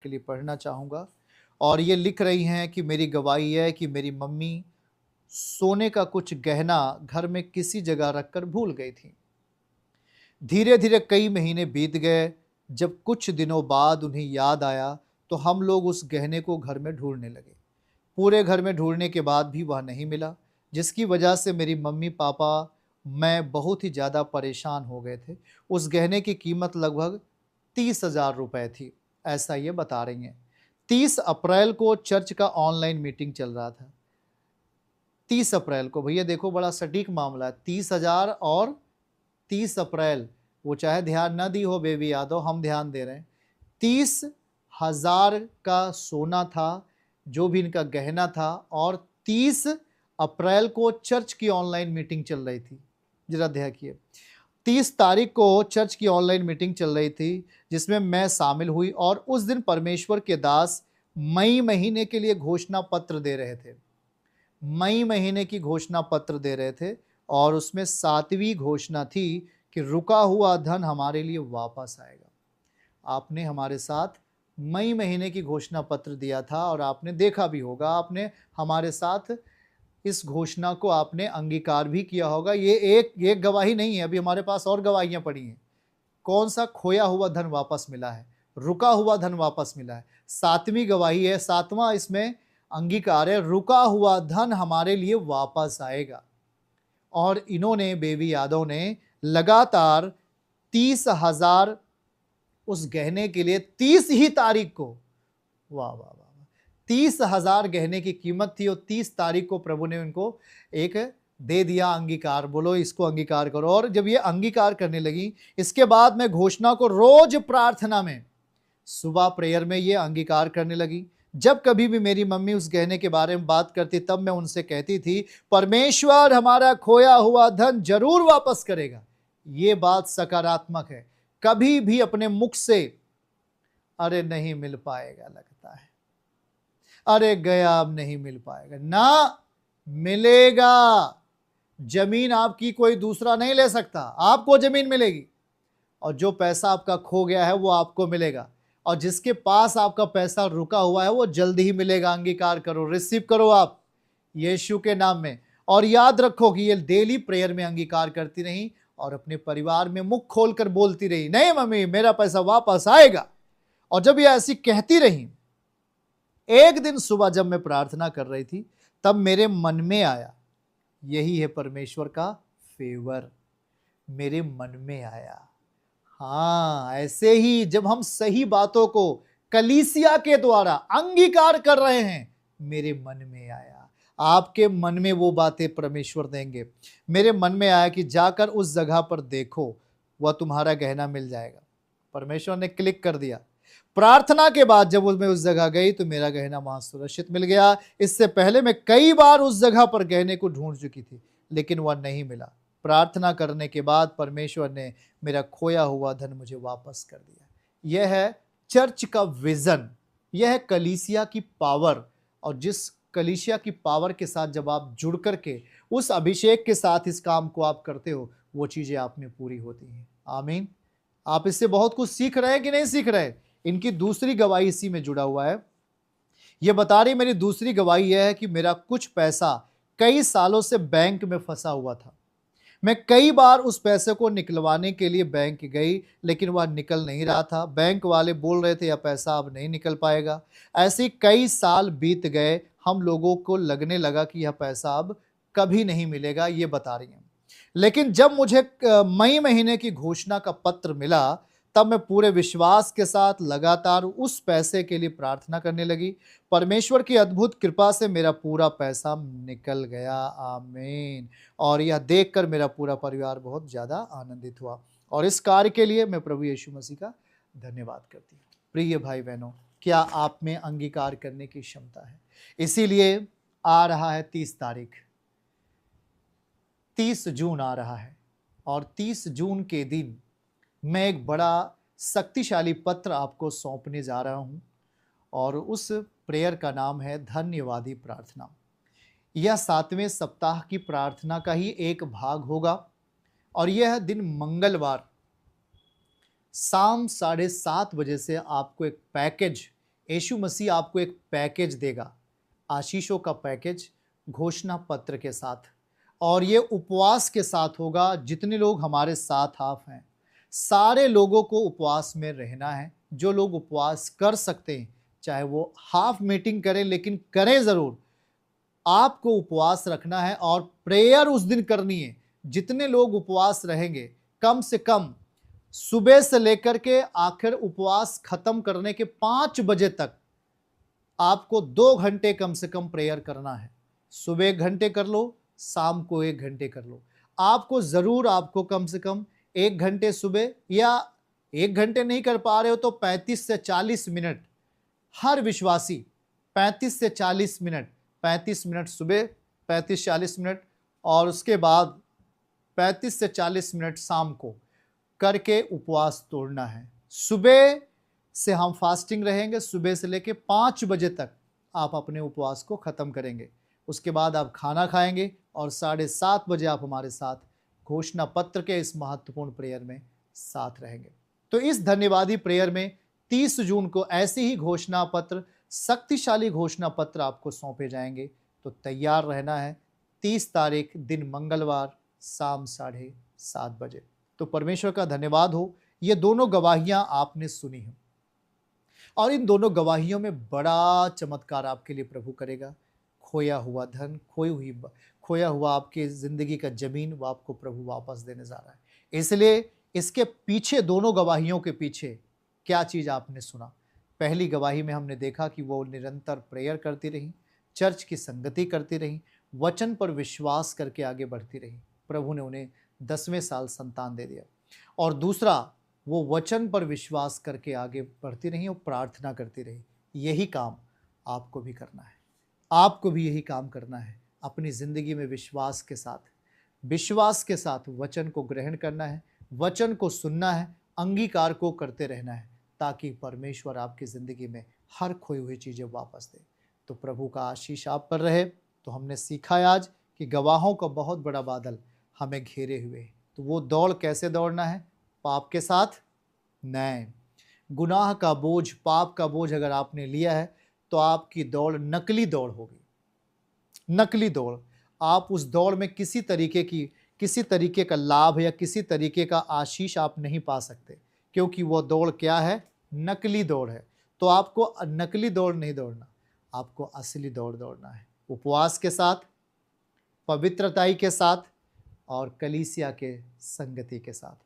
के लिए पढ़ना चाहूँगा। और ये लिख रही हैं कि मेरी गवाही है कि मेरी मम्मी सोने का कुछ गहना घर में किसी जगह रखकर भूल गई थी। धीरे-धीरे कई महीने बीत गए। जब कुछ दिनों बाद उन्हें याद आया, तो हम लोग उस गहने को घर में ढूँढने लगे। पूरे घर में ढूँढने के बाद भी वह नहीं मिला, जिसकी वजह से मेरी मम्मी-पापा, मैं बहुत ही ज़्यादा परेशान हो गए थे। उस गहने की कीमत लगभग 30,000 रुपए थी, ऐसा ये बता रही हैं। 30 अप्रैल को चर्च का ऑनलाइन मीटिंग चल रहा था। 30 अप्रैल को, भैया देखो बड़ा सटीक मामला है। 30,000 और 30 अप्रैल, वो चाहे ध्यान ना दी हो बेबी यादव, हम ध्यान दे रहे हैं। 30,000 का सोना था, जो भी इनका गहना था, और 30 अप्रैल को चर्च की ऑनलाइन मीटिंग चल रही थी। जरा देखिए, 30 तारीख को चर्च की ऑनलाइन मीटिंग चल रही थी, जिसमें मैं शामिल हुई, और उस दिन परमेश्वर के दास मई महीने के लिए घोषणा पत्र दे रहे थे। मई महीने की घोषणा पत्र दे रहे थे, और उसमें 7वीं घोषणा थी कि रुका हुआ धन हमारे लिए वापस आएगा। आपने हमारे साथ मई महीने की घोषणा पत्र दिया था, और आपने देखा भी होगा, आपने हमारे साथ इस घोषणा को आपने अंगीकार भी किया होगा। ये एक गवाही नहीं है, अभी हमारे पास और गवाहियां पड़ी हैं। कौन सा? खोया हुआ धन वापस मिला है, रुका हुआ धन वापस मिला है। 7वीं गवाही है, 7वां इसमें अंगीकार है, रुका हुआ धन हमारे लिए वापस आएगा। और इन्होंने, बेबी यादव ने लगातार 30,000 उस गहने के लिए 30 ही तारीख को, वाह वाह वाह, 30,000 गहने की कीमत थी, और 30 तारीख को प्रभु ने उनको एक दे दिया अंगीकार। बोलो इसको अंगीकार करो। और जब ये अंगीकार करने लगी, इसके बाद मैं घोषणा को रोज प्रार्थना में, सुबह प्रेयर में ये अंगीकार करने लगी। जब कभी भी मेरी मम्मी उस गहने के बारे में बात करती, तब मैं उनसे कहती थी, परमेश्वर हमारा खोया हुआ धन जरूर वापस करेगा। ये बात सकारात्मक है। कभी भी अपने मुख से अरे नहीं मिल पाएगा, लगता है, अरे गया, अब नहीं मिल पाएगा, ना, मिलेगा। जमीन आपकी कोई दूसरा नहीं ले सकता, आपको जमीन मिलेगी। और जो पैसा आपका खो गया है वो आपको मिलेगा, और जिसके पास आपका पैसा रुका हुआ है वो जल्दी ही मिलेगा। अंगीकार करो, रिसीव करो आप यीशु के नाम में। और याद रखो कि ये डेली प्रेयर में अंगीकार करती रही, और अपने परिवार में मुख खोलकर बोलती रही, नहीं मम्मी मेरा पैसा वापस आएगा। और जब ये ऐसी कहती रही, एक दिन सुबह जब मैं प्रार्थना कर रही थी, तब मेरे मन में आया, यही है परमेश्वर का फेवर, मेरे मन में आया। हाँ, ऐसे ही जब हम सही बातों को कलीसिया के द्वारा अंगीकार कर रहे हैं, मेरे मन में आया। आपके मन में वो बातें परमेश्वर देंगे। मेरे मन में आया कि जाकर उस जगह पर देखो, वह तुम्हारा गहना मिल जाएगा। परमेश्वर ने क्लिक कर दिया। प्रार्थना के बाद जब मैं उस जगह गई, तो मेरा गहना वहां सुरक्षित मिल गया। इससे पहले मैं कई बार उस जगह पर गहने को ढूंढ चुकी थी, लेकिन वह नहीं मिला। प्रार्थना करने के बाद परमेश्वर ने मेरा खोया हुआ धन मुझे वापस कर दिया। यह है चर्च का विजन, यह है कलीसिया की पावर। और जिस कलीसिया की पावर के साथ जब आप जुड़ करके उस अभिषेक के साथ इस काम को आप करते हो, वो चीजें आप में पूरी होती हैं। आमीन। आप इससे बहुत कुछ सीख रहे हैं कि नहीं सीख रहे? इनकी दूसरी गवाही इसी में जुड़ा हुआ है। यह बता रही, मेरी दूसरी गवाही यह है कि मेरा कुछ पैसा कई सालों से बैंक में फंसा हुआ था। मैं कई बार उस पैसे को निकलवाने के लिए बैंक गई, लेकिन वह निकल नहीं रहा था। बैंक वाले बोल रहे थे यह पैसा अब नहीं निकल पाएगा। ऐसे कई साल बीत गए, हम लोगों को लगने लगा कि यह पैसा अब कभी नहीं मिलेगा, ये बता रही हैं। लेकिन जब मुझे मई महीने की घोषणा का पत्र मिला, तब मैं पूरे विश्वास के साथ लगातार उस पैसे के लिए प्रार्थना करने लगी। परमेश्वर की अद्भुत कृपा से मेरा पूरा पैसा निकल गया। आमीन। और यह देखकर मेरा पूरा परिवार बहुत ज़्यादा आनंदित हुआ, और इस कार्य के लिए मैं प्रभु यीशु मसीह का धन्यवाद करती हूँ। प्रिय भाई बहनों, क्या आप में अंगीकार करने की क्षमता है? इसीलिए आ रहा है 30 तारीख, 30 जून आ रहा है, और 30 जून के दिन मैं एक बड़ा शक्तिशाली पत्र आपको सौंपने जा रहा हूं, और उस प्रेयर का नाम है धन्यवादी प्रार्थना। यह 7वें सप्ताह की प्रार्थना का ही एक भाग होगा, और यह दिन मंगलवार शाम 7:30 बजे से आपको एक पैकेज यीशु मसीह आपको एक पैकेज देगा, आशीषों का पैकेज, घोषणा पत्र के साथ। और ये उपवास के साथ होगा। जितने लोग हमारे साथ आप हैं, सारे लोगों को उपवास में रहना है। जो लोग उपवास कर सकते हैं, चाहे वो हाफ मीटिंग करें, लेकिन करें ज़रूर। आपको उपवास रखना है और प्रेयर उस दिन करनी है। जितने लोग उपवास रहेंगे, कम से कम सुबह से लेकर के आखिर उपवास खत्म करने के 5 बजे तक आपको 2 घंटे कम से कम प्रेयर करना है। सुबह 1 घंटे कर लो, शाम को 1 घंटे कर लो। आपको कम से कम 1 घंटे सुबह, या 1 घंटे नहीं कर पा रहे हो तो 35 से 40 मिनट, हर विश्वासी 35 से 40 मिनट, 35 मिनट सुबह, 35-40 मिनट, और उसके बाद 35 से 40 मिनट शाम को करके उपवास तोड़ना है। सुबह से हम फास्टिंग रहेंगे, सुबह से लेके 5 बजे तक आप अपने उपवास को ख़त्म करेंगे। उसके बाद आप खाना खाएंगे और 7:30 बजे आप हमारे साथ घोषणा पत्र के इस महत्वपूर्ण प्रेयर में साथ रहेंगे। तो इस धन्यवादी प्रेयर में 30 जून को ऐसे ही घोषणा पत्र, शक्तिशाली घोषणा पत्र आपको सौंपे जाएंगे। तो तैयार रहना है। 30 तारीख दिन मंगलवार, शाम 7:30 बजे। तो परमेश्वर का धन्यवाद हो, ये दोनों गवाहियां आपने सुनी हैं और इन दोनों गवाहियों में बड़ा चमत्कार आपके लिए प्रभु करेगा। खोया हुआ धन, खोया हुआ आपकी जिंदगी का जमीन, वो आपको प्रभु वापस देने जा रहा है। इसलिए इसके पीछे, दोनों गवाहियों के पीछे क्या चीज़ आपने सुना? पहली गवाही में हमने देखा कि वो निरंतर प्रेयर करती रही, चर्च की संगति करती रही, वचन पर विश्वास करके आगे बढ़ती रही। प्रभु ने उन्हें 10वें साल संतान दे दिया। और दूसरा, वो वचन पर विश्वास करके आगे बढ़ती रही और प्रार्थना करती रही। यही काम आपको भी करना है। आपको भी यही काम करना है। अपनी ज़िंदगी में विश्वास के साथ वचन को ग्रहण करना है, वचन को सुनना है, अंगीकार को करते रहना है, ताकि परमेश्वर आपकी ज़िंदगी में हर खोई हुई चीज़ें वापस दे। तो प्रभु का आशीष आप पर रहे। तो हमने सीखा है आज कि गवाहों का बहुत बड़ा बादल हमें घेरे हुए है। तो वो दौड़ कैसे दौड़ना है? पाप के साथ नहीं। गुनाह का बोझ, पाप का बोझ अगर आपने लिया है तो आपकी दौड़ नकली दौड़ होगी। नकली दौड़। आप उस दौड़ में किसी तरीके का लाभ या किसी तरीके का आशीष आप नहीं पा सकते, क्योंकि वो दौड़ क्या है? नकली दौड़ है। तो आपको नकली दौड़ नहीं दौड़ना, आपको असली दौड़ दौड़ना है। उपवास के साथ, पवित्रताई के साथ और कलीसिया के संगति के साथ।